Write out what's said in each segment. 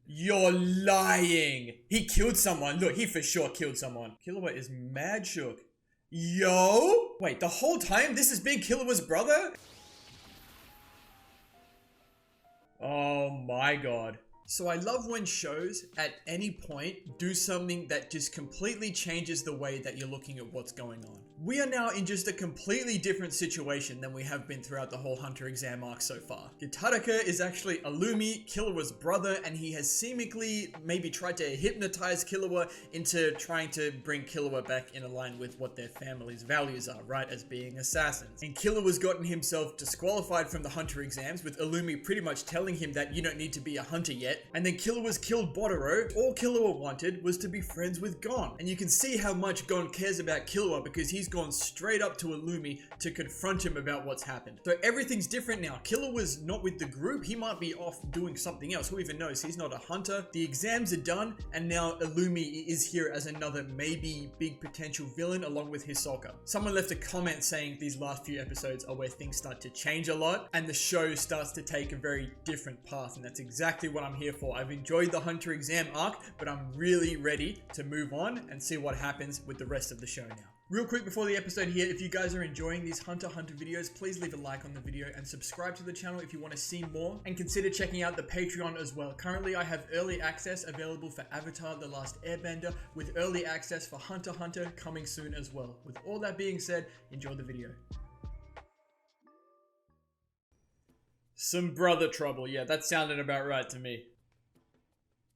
You're lying. He killed someone. Look, he for sure killed someone. Killua is mad shook. Yo? Wait, the whole time this has been Killua's brother? Oh my god. So I love when shows at any point do something that just completely changes the way that you're looking at what's going on. We are now in just a completely different situation than we have been throughout the whole Hunter exam arc so far. Gitaraka is actually Illumi, Killua's brother, and he has seemingly maybe tried to hypnotize Killua into trying to bring Killua back in line with what their family's values are, right, as being assassins. And Killua's gotten himself disqualified from the Hunter exams, with Illumi pretty much telling him that you don't need to be a hunter yet. And then Killua's killed Botaro. All Killua wanted was to be friends with Gon. And you can see how much Gon cares about Killua because he's gone straight up to Illumi to confront him about what's happened. So everything's different now. Killua's not with the group. He might be off doing something else. Who even knows? He's not a hunter. The exams are done, and now Illumi is here as another maybe big potential villain along with Hisoka. Someone left a comment saying these last few episodes are where things start to change a lot and the show starts to take a very different path, and that's exactly what I'm here for. I've enjoyed the Hunter exam arc, but I'm really ready to move on and see what happens with the rest of the show now. Real quick before the episode here, if you guys are enjoying these Hunter x Hunter videos, please leave a like on the video and subscribe to the channel if you want to see more, and consider checking out the Patreon as well. Currently, I have early access available for Avatar: The Last Airbender, with early access for Hunter x Hunter coming soon as well. With all that being said, enjoy the video. Some brother trouble. Yeah, that sounded about right to me.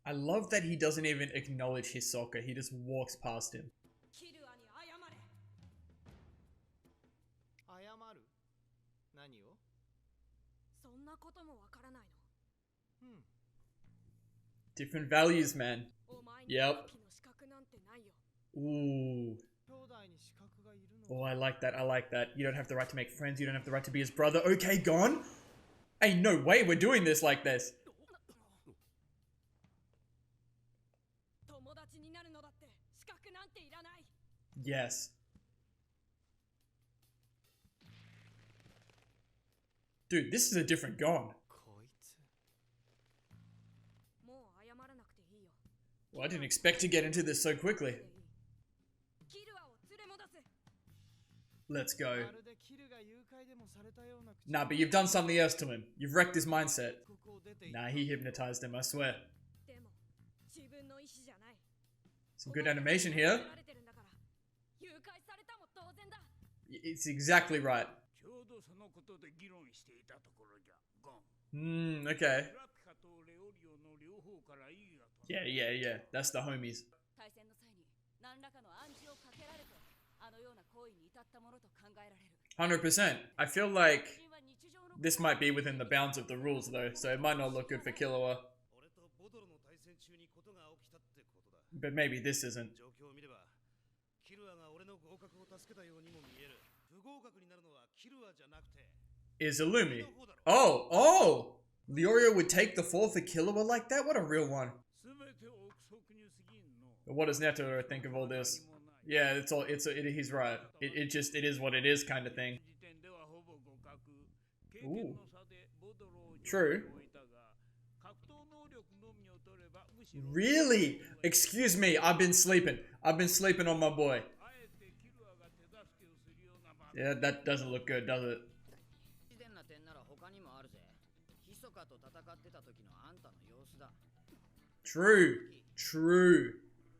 I love that he doesn't even acknowledge Hisoka. He just walks past him. Different values, man. Yep. Ooh. Oh, I like that. I like that. You don't have the right to make friends. You don't have the right to be his brother. Okay, Gon. Hey, no way we're doing this like this. Yes. Dude, this is a different Gon. Well, I didn't expect to get into this so quickly. Let's go. Nah, but you've done something else to him. You've wrecked his mindset. Nah, he hypnotized him, I swear. Some good animation here. It's exactly right. Okay. Yeah. That's the homies. 100%. I feel like this might be within the bounds of the rules though, so it might not look good for Killua. But maybe this isn't. Is Illumi. Oh! Leorio would take the fall for Killua like that? What a real one. What does Neto think of all this? Yeah, he's right. It is what it is kind of thing. Ooh. True. Really? Excuse me, I've been sleeping. I've been sleeping on my boy. Yeah, that doesn't look good, does it? True.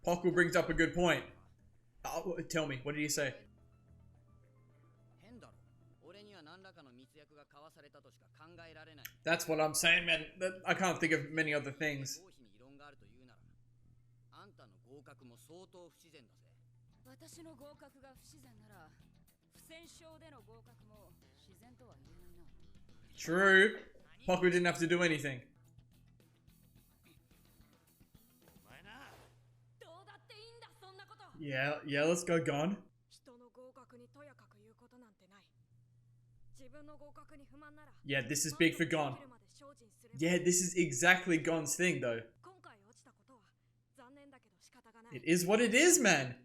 Poku brings up a good point. Oh, tell me, what did he say? That's what I'm saying, man. I can't think of many other things. True. Poku didn't have to do anything. Yeah, let's go, Gon. Yeah, this is big for Gon. Yeah, this is exactly Gon's thing, though. It is what it is, man.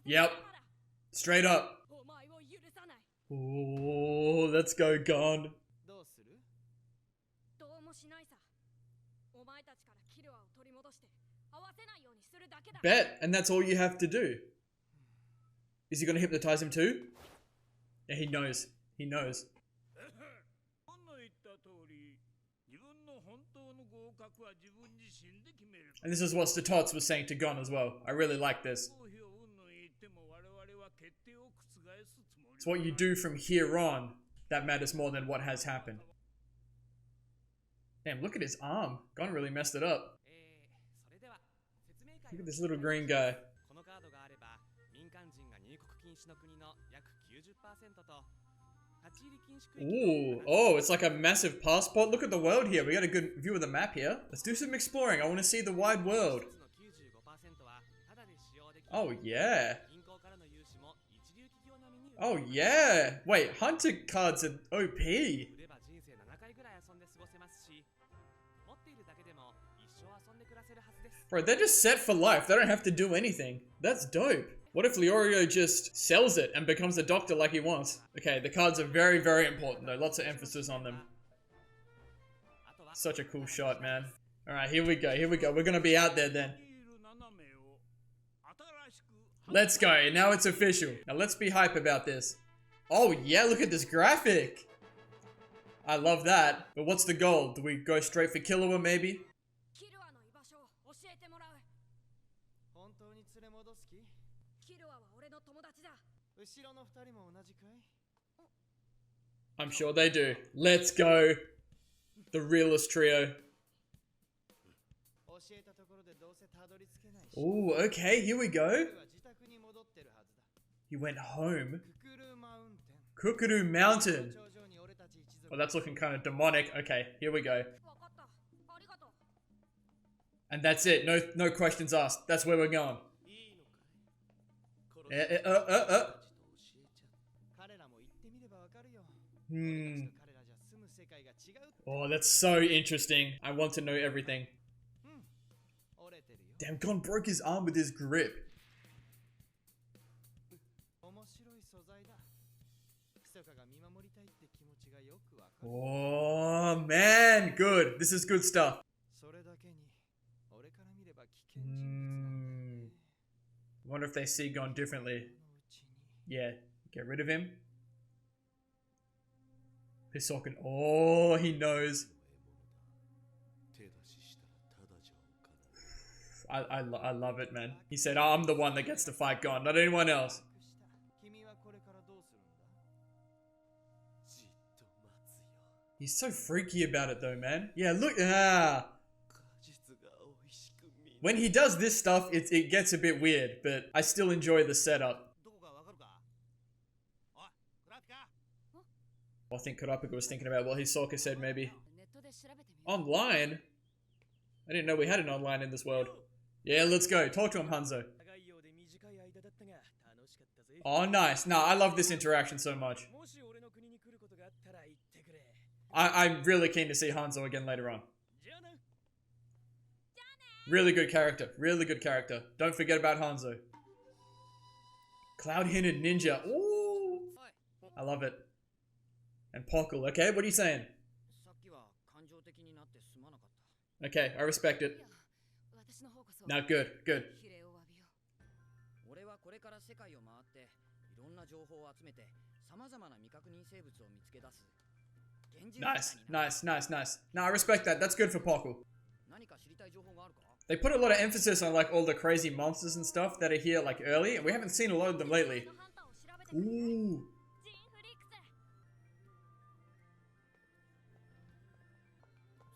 Yep. Straight up. Oh, let's go, Gon. どうする？どうもしないさ。お前たちからキルアを取り戻して合わせないようにするだけだ。 Bet, and that's all you have to do. Is he gonna hypnotize him too? Yeah, he knows. He knows. And this is what Statots was saying to Gon as well. I really like this. It's what you do from here on that matters more than what has happened. Damn, look at his arm. Gon really messed it up. Look at this little green guy. Ooh, oh, it's like a massive passport. Look at the world here. We got a good view of the map here. Let's do some exploring. I want to see the wide world. Oh, yeah. Oh, yeah. Wait, hunter cards are OP. Bro, they're just set for life. They don't have to do anything. That's dope. What if Leorio just sells it and becomes a doctor like he wants? Okay, the cards are very, very important though. Lots of emphasis on them. Such a cool shot, man. Alright, here we go. Here we go. We're gonna be out there then. Let's go. Now it's official. Now let's be hype about this. Oh yeah, look at this graphic. I love that. But what's the goal? Do we go straight for Killua maybe? キルアの居場所を教えてもらう。本当に連れ戻す気？キルアは俺の友達だ。後ろの二人も同じかい？ I'm sure they do. Let's go. The realest trio. 教えたところでどうせたどり着けないし。 Ooh, okay, here we go. 自宅に戻ってるはずだ。 He went home. ククルーマウンテン。 Kukuru Mountain. 頂上に俺たち一族。 Oh, that's looking kind of demonic. Okay, here we go. わかった。ありがとう。 And that's it. No questions asked. That's where we're going. 彼らも言ってみればわかるよ。 Hmm. 彼らじゃ住む世界が違う。 Oh, that's so interesting. I want to know everything. 折れてるよ。 Damn, Gon broke his arm with his grip. 面白い素材だ。密かが見守りたいって気持ちがよくわかる。 Oh, man. Good. This is good stuff. それだけに俺から見れば危険人物なんだよね。 Wonder if they see Gon differently. のうちに。 Yeah. Get rid of him. Hisoka. Oh, he knows. I love it, man. He said, I'm the one that gets to fight Gon, not anyone else. 君はこれからどうするんだ？ He's so freaky about it though, man. Yeah, look. Ah. When he does this stuff, it gets a bit weird, but I still enjoy the setup. どこかわかるか？おい、クラピカ。 I think Kurapika was thinking about what Hisoka said, maybe. ネットで調べてみよう。 Online? I didn't know we had an online in this world. Yeah, let's go. Talk to him, Hanzo. 長いようで短い間だったが楽しかったぜ。 Oh, nice. Nah, I love this interaction so much. もし俺の国に来ることがあったら言ってくれ。 I'm really keen to see Hanzo again later on. じゃあな。 Really good character. Really good character. Don't forget about Hanzo. Cloud-hinted ninja. Ooh. I love it. And Pockle. Okay, what are you saying? さっきは感情的になってすまなかった。 Okay, I respect it. いや、私の方こそ。 Now, good, good. 比例を詫びよう。俺はこれから世界を回っていろんな情報を集めて様々な未確認生物を見つけ出す。厳重 Nice, nice, nice, nice. No, I respect that. That's good for Pockle. 何か知りたい情報があるか？ They put a lot of emphasis on like all the crazy monsters and stuff that are here like early, and we haven't seen a lot of them lately. Ooh. ジンフリックス。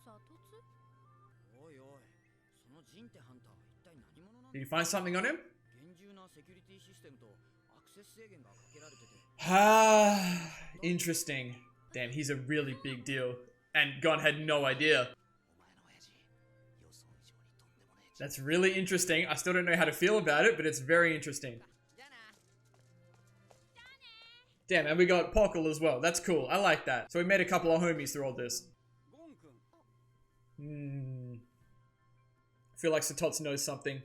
サトツ？おいおい、そのジンってハンターは一体何者なんだ？ Did you find something on him? 厳重なセキュリティシステムとアクセス制限がかけられてて。 Ah, interesting. Damn, he's a really big deal. And Gon had no idea. お前の親父、予想以上にとんでもねえ。 That's really interesting. I still don't know how to feel about it, but it's very interesting. じゃあな。 Damn, and we got Pockle as well. That's cool. I like that. So we made a couple of homies through all this. ゴン君。 I feel like Satots knows something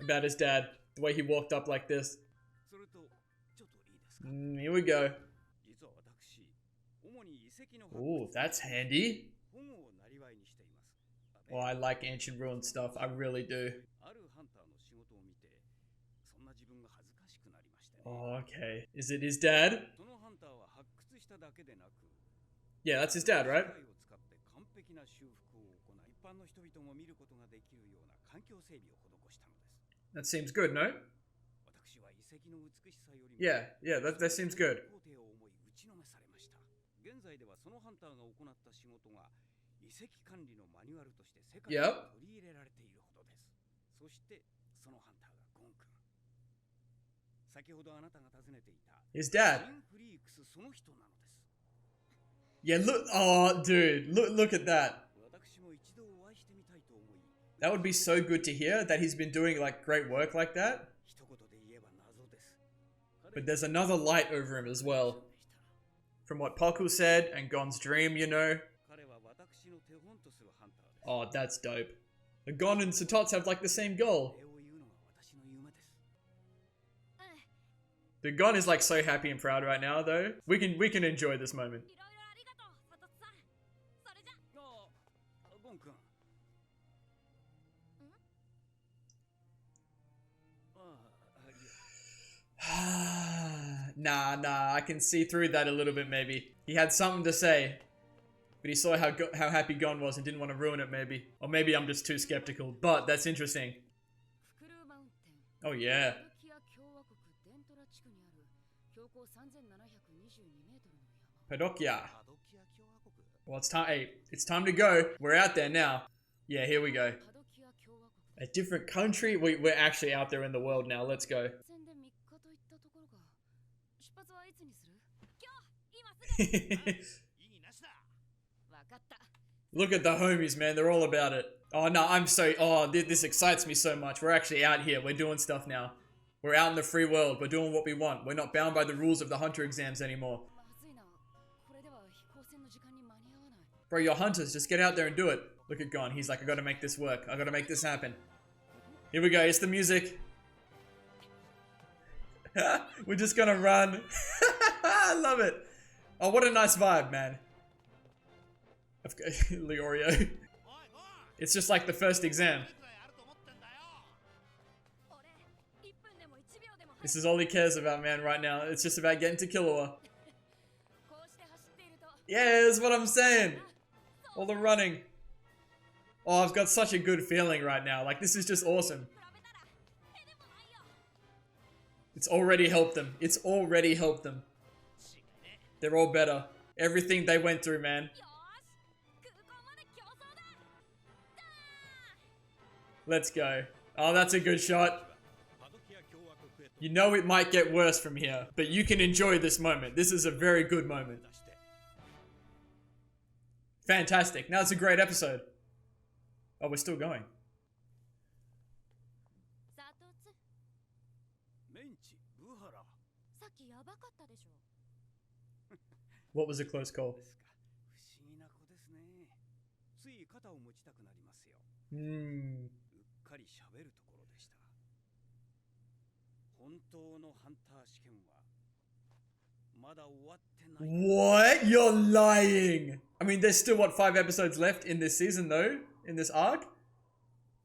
about his dad. The way he walked up like this. それとちょっといいですか？ Here we go. 実 Ooh, that's handy. 保護をなりわいにしています。 Oh, I like ancient ruin stuff. I really do. あるハンターの仕事を見て、そんな自分が恥ずかしくなりましてね。 Oh, okay. Is it his dad? そのハンターは発掘しただけでなく、 Yeah, that's his dad, right? 機械を使って完璧な修復を行い、一般の人々も見ることができるような環境整備を施したのです。 That seems good, no? 私は遺跡の美しさよりも、 Yeah, that seems good. 工程を思い打ちのめされました。現在ではそのハンターが行った仕事が遺跡管理のマニュアルとして世界に Yep. 取り入れられているほどです。そしてそのハンターがゴン君。先ほどあなたが訪ねていた His dad. インフリークスその人なのです。 Yeah, look. Oh, dude. Look at that. 私も一度お会いしてみたいと思い、 That would be so good to hear that he's been doing like great work like that. 一言で言えば謎です。 But there's another light over him as well. From what Poku said and Gon's dream, you know. 彼は私の手本とするハンターです。 Oh, that's dope. The Gon and Satots have like the same goal. 礼を言うのが私の夢です。 The Gon is like so happy and proud right now, though. We can enjoy this moment. いろいろありがとう、サトツさん。それじゃ。ああ、ゴン君。Nah, I can see through that a little bit maybe. He had something to say, but he saw how happy Gon was and didn't want to ruin it maybe. Or maybe I'm just too skeptical, but that's interesting. フクルーマウンテン。 Oh yeah. パドキア共和国デントラ地区にある標高3722メートルの山。 Padokia. パドキア共和国。 Well, it's time to go. We're out there now. Yeah, here we go. パドキア共和国。 A different country? We're actually out there in the world now. Let's go. 戦で3日といったところか。出発はいつにする？今日、今すぐ。いいなしだ。わかった。 Look at the homies, man. They're all about it. Oh, no, this excites me so much. We're actually out here. We're doing stuff now. We're out in the free world. We're doing what we want. We're not bound by the rules of the hunter exams anymore. まずいな。これでは飛行船の時間に間に合わない。 Bro, you're hunters. Just get out there and do it. Look at Gon. He's like, I gotta make this work. I gotta make this happen. Here we go. It's the music. We're just gonna run. I love it. Oh, what a nice vibe, man. Leorio. It's just like the first exam. 俺、1分でも1秒でも This is all he cares about, man, right now. It's just about getting to Killua. こうして走っていると。 Yeah, that's what I'm saying. All the running. Oh, I've got such a good feeling right now. Like, this is just awesome. 比べたら、へでもないよ。 It's already helped them. It's already helped them. They're all better. Everything they went through, man. よーし、空港まで競争だ。だー。 Let's go. Oh, that's a good shot. パドキア共和国へと You know it might get worse from here, but you can enjoy this moment. This is a very good moment. 出して。 Fantastic. Now it's a great episode. Oh, we're still going. サトツ、メンチ、ブハラ。さっきやばかったでしょ。 What was a close call? ですか。不思議な子ですね。つい肩を持ちたくなりますよ。 Hmm. うっかり喋るところでした。本当のハンター試験はまだ終わってない。 What? You're lying. I mean, there's still, what, 5 episodes left in this season, though? In this arc?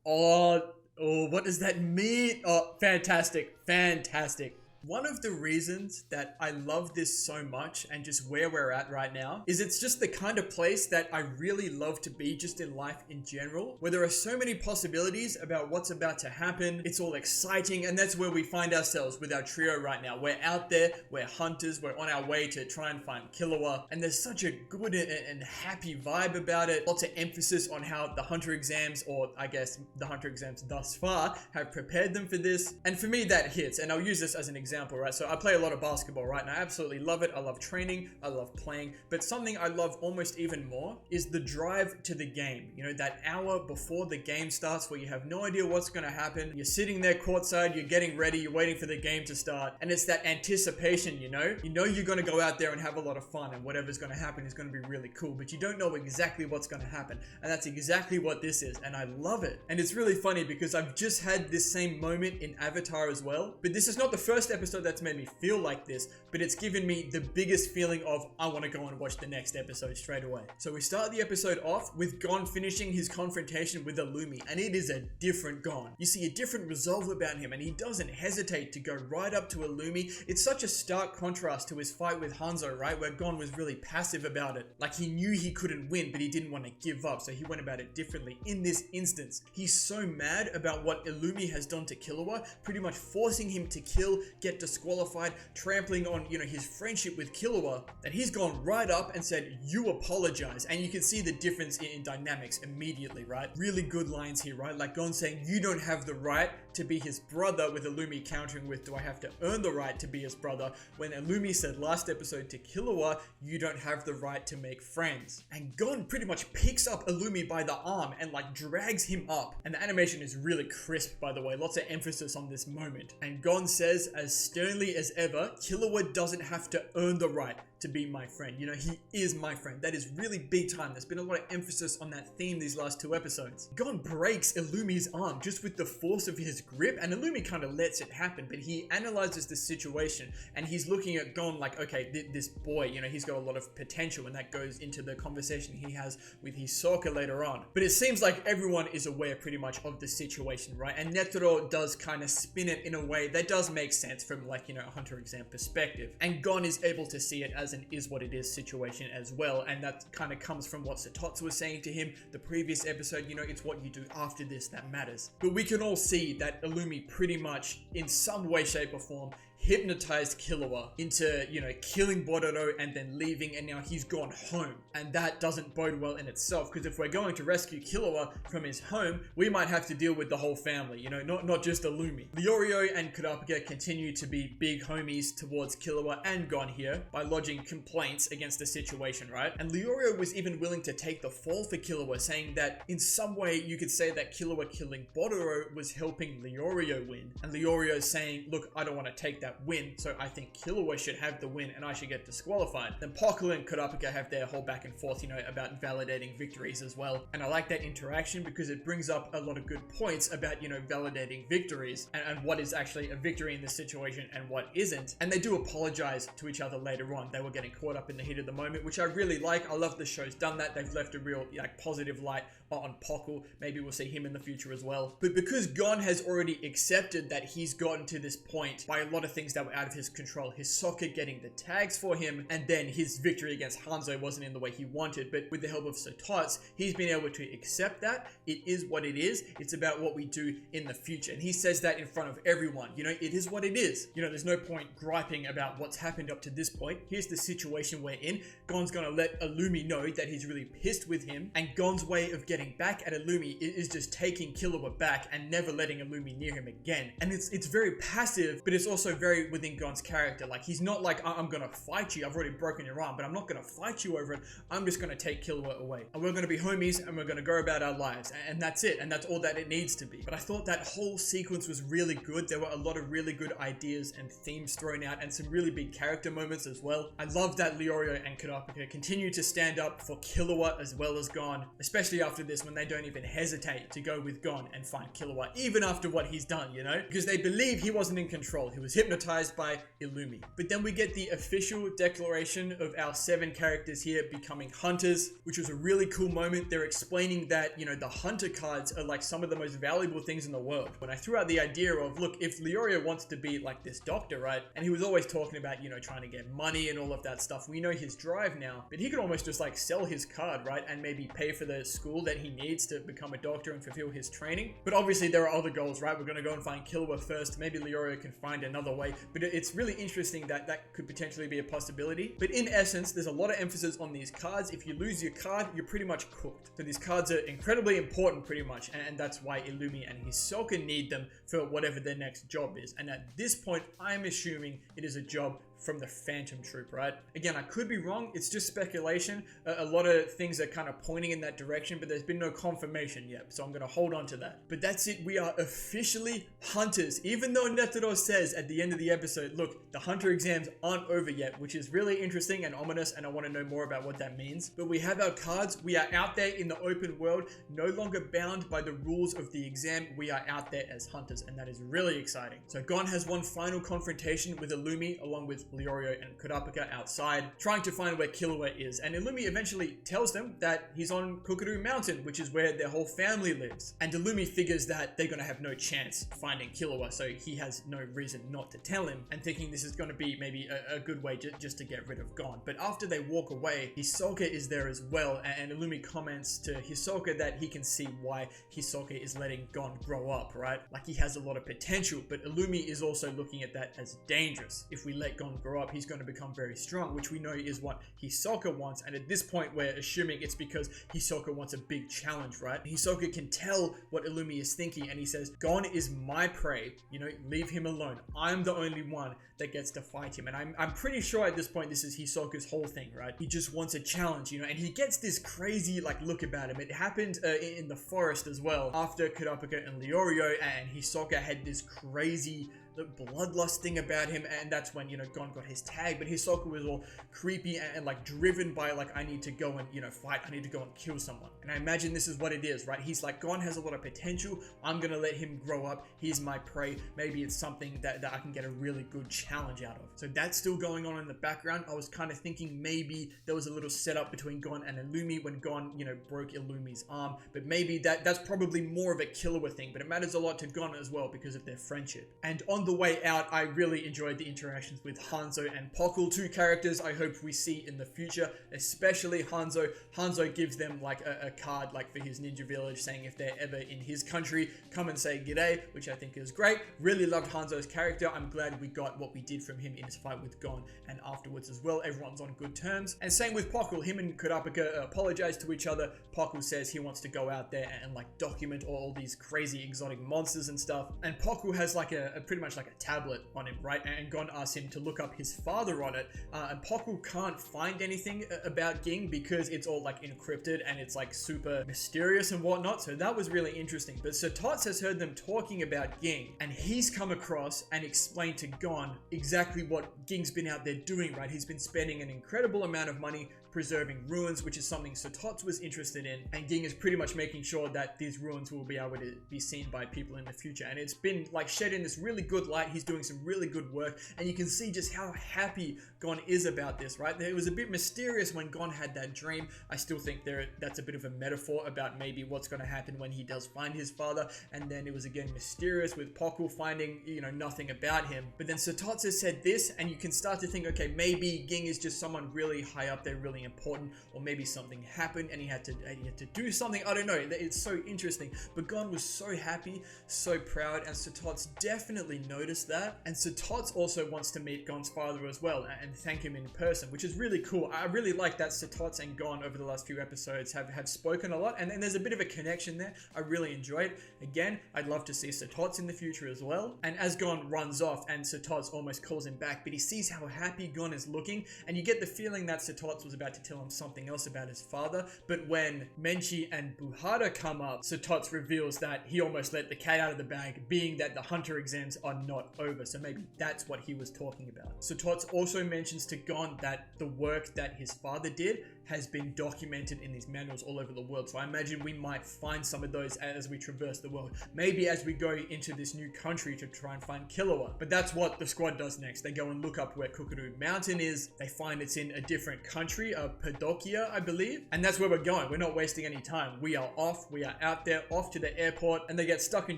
Oh, what does that mean? Oh, fantastic. Fantastic. One of the reasons that I love this so much and just where we're at right now is it's just the kind of place that I really love to be just in life in general, where there are so many possibilities about what's about to happen. It's all exciting, and that's where we find ourselves with our trio right now. We're out there, we're hunters, we're on our way to try and find Killua, and there's such a good and happy vibe about it. Lots of emphasis on how the hunter exams, or I guess the hunter exams thus far, have prepared them for this. And for me, that hits, and I'll use this as an example, right? So I play a lot of basketball, right? And I absolutely love it. I love training. I love playing. But something I love almost even more is the drive to the game. You know, that hour before the game starts where you have no idea what's going to happen. You're sitting there courtside, you're getting ready, you're waiting for the game to start. And it's that anticipation, you know? You know you're going to go out there and have a lot of fun, and whatever's going to happen is going to be really cool. But you don't know exactly what's going to happen. And that's exactly what this is. And I love it. And it's really funny because I've just had this same moment in Avatar as well. But this is not the first episode that's made me feel like this, but it's given me the biggest feeling of I want to go and watch the next episode straight away. So we start the episode off with Gon finishing his confrontation with Illumi, and it is a different Gon. You see a different resolve about him, and he doesn't hesitate to go right up to Illumi. It's such a stark contrast to his fight with Hanzo, right, where Gon was really passive about it. Like he knew he couldn't win, but he didn't want to give up, so he went about it differently. In this instance, he's so mad about what Illumi has done to Killua, pretty much forcing him to kill, get disqualified, trampling on, his friendship with Killua, that he's gone right up and said, you apologize. And you can see the difference in dynamics immediately, right? Really good lines here, right? Like Gon saying, you don't have the right to be his brother, with Illumi countering with, do I have to earn the right to be his brother? When Illumi said last episode to Killua, you don't have the right to make friends. And Gon pretty much picks up Illumi by the arm and like drags him up. And the animation is really crisp, by the way. Lots of emphasis on this moment. And Gon says as sternly as ever, Killua doesn't have to earn the right to be my friend. He is my friend. That is really big time. There's been a lot of emphasis on that theme these last 2 episodes. Gon breaks Illumi's arm just with the force of his grip, and Illumi kind of lets it happen, but he analyzes the situation and he's looking at Gon like, okay, this boy, he's got a lot of potential, and that goes into the conversation he has with Hisoka later on. But it seems like everyone is aware pretty much of the situation, right? And Netero does kind of spin it in a way that does make sense from like, a Hunter exam perspective. And Gon is able to see it as an is what it is situation as well, and that kind of comes from what Satotsu was saying to him the previous episode. It's what you do after this that matters. But we can all see that Illumi pretty much in some way, shape or form hypnotized Killua into, killing Bororo and then leaving, and now he's gone home. And that doesn't bode well in itself, because if we're going to rescue Killua from his home, we might have to deal with the whole family, not just Illumi. Leorio and Kurapika continue to be big homies towards Killua and Gon here by lodging complaints against the situation, right? And Leorio was even willing to take the fall for Killua, saying that in some way you could say that Killua killing Bororo was helping Leorio win. And Leorio saying, look, I don't want to take that win, so I think Killua should have the win and I should get disqualified. Then Pockle and Kurapika have their whole back and forth, about validating victories as well. And I like that interaction because it brings up a lot of good points about, validating victories and what is actually a victory in this situation and what isn't. And they do apologize to each other later on. They were getting caught up in the heat of the moment, which I really like. I love the show's done that. They've left a real positive light on Pockle. Maybe we'll see him in the future as well. But because Gon has already accepted that he's gotten to this point by a lot of things that were out of his control, Hisoka getting the tags for him, and then his victory against Hanzo wasn't in the way he wanted, but with the help of Satotsu, he's been able to accept that. It is what it is. It's about what we do in the future. And he says that in front of everyone. It is what it is. There's no point griping about what's happened up to this point. Here's the situation we're in. Gon's gonna let Illumi know that he's really pissed with him, and Gon's way of getting back at Illumi is just taking Killua back and never letting Illumi near him again. And it's very passive, but it's also very within Gon's character. Like, he's not like, I'm gonna fight you, I've already broken your arm, but I'm not gonna fight you over it. I'm just gonna take Killua away. And we're gonna be homies, and we're gonna go about our lives. And that's it. And that's all that it needs to be. But I thought that whole sequence was really good. There were a lot of really good ideas and themes thrown out, and some really big character moments as well. I love that Leorio and Kurapika continue to stand up for Killua as well as Gon, especially after this, when they don't even hesitate to go with Gon and find Killua, even after what he's done, because they believe he wasn't in control. He was hypnotized by Illumi. But then we get the official declaration of our 7 characters here becoming hunters, which was a really cool moment. They're explaining that, the hunter cards are like some of the most valuable things in the world. When I threw out the idea of, look, if Leorio wants to be like this doctor, right? And he was always talking about, trying to get money and all of that stuff. We know his drive now, but he could almost just like sell his card, right? And maybe pay for the school that he needs to become a doctor and fulfill his training. But obviously there are other goals, right? We're going to go and find Killua first. Maybe Leorio can find another way, but it's really interesting that that could potentially be a possibility. But in essence, there's a lot of emphasis on these cards. If you lose your card, you're pretty much cooked. So these cards are incredibly important pretty much, and that's why Illumi and Hisoka need them for whatever their next job is. And at this point, I'm assuming it is a job from the Phantom Troop, right? Again, I could be wrong. It's just speculation. A lot of things are kind of pointing in that direction, but there's been no confirmation yet. So I'm going to hold on to that. But that's it. We are officially hunters. Even though Netero says at the end of the episode, look, the hunter exams aren't over yet, which is really interesting and ominous, and I want to know more about what that means. But we have our cards. We are out there in the open world, no longer bound by the rules of the exam. We are out there as hunters, and that is really exciting. So Gon has one final confrontation with Illumi along with Leorio and Kurapika outside, trying to find where Killua is. And Illumi eventually tells them that he's on Kukuru Mountain, which is where their whole family lives. And Illumi figures that they're going to have no chance finding Killua, so he has no reason not to tell him, and thinking this is going to be maybe a good way just to get rid of Gon. But after they walk away, Hisoka is there as well, and Illumi comments to Hisoka that he can see why Hisoka is letting Gon grow up, right? Like, he has a lot of potential, but Illumi is also looking at that as dangerous. If we let Gon grow up, he's going to become very strong, which we know is what Hisoka wants, and at this point we're assuming it's because Hisoka wants a big challenge, right? Hisoka can tell what Illumi is thinking, and he says, Gon is my prey, you know, leave him alone. I'm the only one that gets to fight him. And I'm pretty sure at this point this is Hisoka's whole thing, right? He just wants a challenge, you know, and he gets this crazy like look about him. It happened in the forest as well, after Kurapika and Leorio, and Hisoka had this crazy bloodlust thing about him, and that's when, you know, Gon got his tag. But Hisoka was all creepy and like driven by like, I need to go and, you know, fight, I need to go and kill someone. And I imagine this is what it is, right? He's like, Gon has a lot of potential, I'm gonna let him grow up, he's my prey, maybe it's something that I can get a really good challenge out of. So that's still going on in the background. I was kind of thinking maybe there was a little setup between Gon and Illumi when Gon, you know, broke Illumi's arm, but maybe that's probably more of a Killua thing, but it matters a lot to Gon as well because of their friendship. And on the way out, I really enjoyed the interactions with Hanzo and Pokkul, two characters I hope we see in the future, especially Hanzo. Hanzo gives them like a card like for his ninja village, saying if they're ever in his country, come and say g'day, which I think is great. Really loved Hanzo's character. I'm glad we got what we did from him in his fight with Gon and afterwards as well. Everyone's on good terms. And same with Pokkul. Him and Kurapika apologize to each other. Pokkul says he wants to go out there and like document all these crazy exotic monsters and stuff. And Pokkul has like a pretty much like a tablet on him, right? And Gon asks him to look up his father on it. And Pokkul can't find anything about Ging because it's all like encrypted and it's like super mysterious and whatnot. So that was really interesting. But Sir Tots has heard them talking about Ging, and he's come across and explained to Gon exactly what Ging's been out there doing, right? He's been spending an incredible amount of money preserving ruins, which is something Sir Tots was interested in, and Ging is pretty much making sure that these ruins will be able to be seen by people in the future. And it's been like shed in this really good light. He's doing some really good work, and you can see just how happy Gon is about this, right? It was a bit mysterious when Gon had that dream. I still think that's a bit of a metaphor about maybe what's going to happen when he does find his father, and then it was again mysterious with Pokkul finding, you know, nothing about him. But then Sir Tots has said this, and you can start to think, okay, maybe Ging is just someone really high up there, really important, or maybe something happened and he had to do something. I don't know. It's so interesting. But Gon was so happy, so proud, and Sir Tots definitely noticed that. And Sir Tots also wants to meet Gon's father as well and thank him in person, which is really cool. I really like that Sir Tots and Gon over the last few episodes have spoken a lot, and there's a bit of a connection there. I really enjoy it. Again, I'd love to see Sir Tots in the future as well. And as Gon runs off, and Sir Tots almost calls him back, but he sees how happy Gon is looking, and you get the feeling that Sir Tots was about to tell him something else about his father. But when Menchi and Buhara come up, Sir Tots reveals that he almost let the cat out of the bag, being that the hunter exams are not over. So maybe that's what he was talking about. Sir Tots also mentions to Gon that the work that his father did has been documented in these manuals all over the world. So I imagine we might find some of those as we traverse the world. Maybe as we go into this new country to try and find Killua. But that's what the squad does next. They go and look up where Kukuru Mountain is. They find it's in a different country, Padokia, I believe. And that's where we're going. We're not wasting any time. We are off. We are out there, off to the airport, and they get stuck in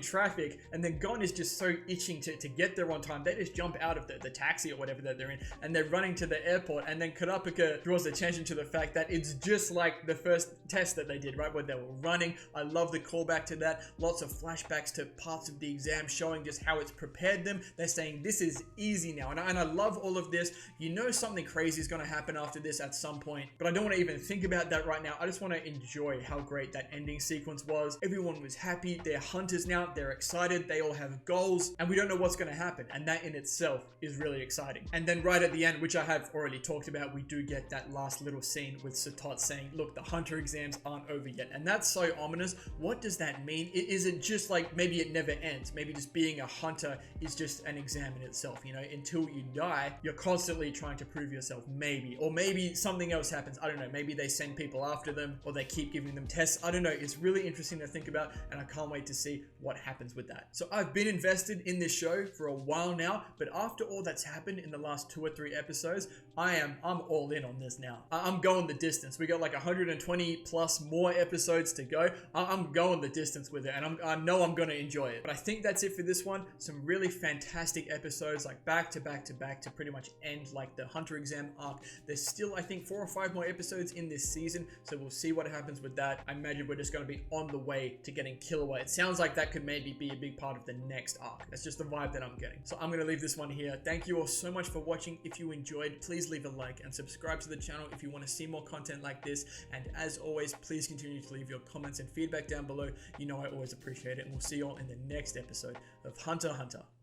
traffic. And then Gon is just so itching to get there on time. They just jump out of the taxi or whatever that they're in, and they're running to the airport. And then Kurapika draws attention to the fact that it's just like the first test that they did, right, where they were running. I love the callback to that. Lots of flashbacks to parts of the exam showing just how it's prepared them. They're saying this is easy now, and I love all of this. You know something crazy is going to happen after this at some point, but I don't want to even think about that right now. I just want to enjoy how great that ending sequence was. Everyone was happy. They're hunters now. They're excited. They all have goals, and we don't know what's going to happen, and that in itself is really exciting. And then right at the end, which I have already talked about, we do get that last little scene with Satot saying, look, the hunter exams aren't over yet. And that's so ominous. What does that mean? Is it just like maybe it never ends? Maybe just being a hunter is just an exam in itself, you know, until you die, you're constantly trying to prove yourself, maybe. Or maybe something else happens. I don't know. Maybe they send people after them, or they keep giving them tests. I don't know. It's really interesting to think about, and I can't wait to see what happens with that. So I've been invested in this show for a while now, but after all that's happened in the last 2 or 3 episodes, I'm all in on this now. I'm going the distance. We got like 120 plus more episodes to go. I'm going the distance with it, and I know I'm going to enjoy it. But I think that's it for this one. Some really fantastic episodes, like back to back to back, to pretty much end like the hunter exam arc. There's still, I think, 4 or 5 more episodes in this season, so we'll see what happens with that. I imagine we're just going to be on the way to getting Killua. It sounds like that could maybe be a big part of the next arc. That's just the vibe that I'm getting. So I'm going to leave this one here. Thank you all so much for watching. If you enjoyed, please leave a like and subscribe to the channel if you want to see more content like this. And as always, please continue to leave your comments and feedback down below. You know I always appreciate it, and we'll see you all in the next episode of Hunter x Hunter.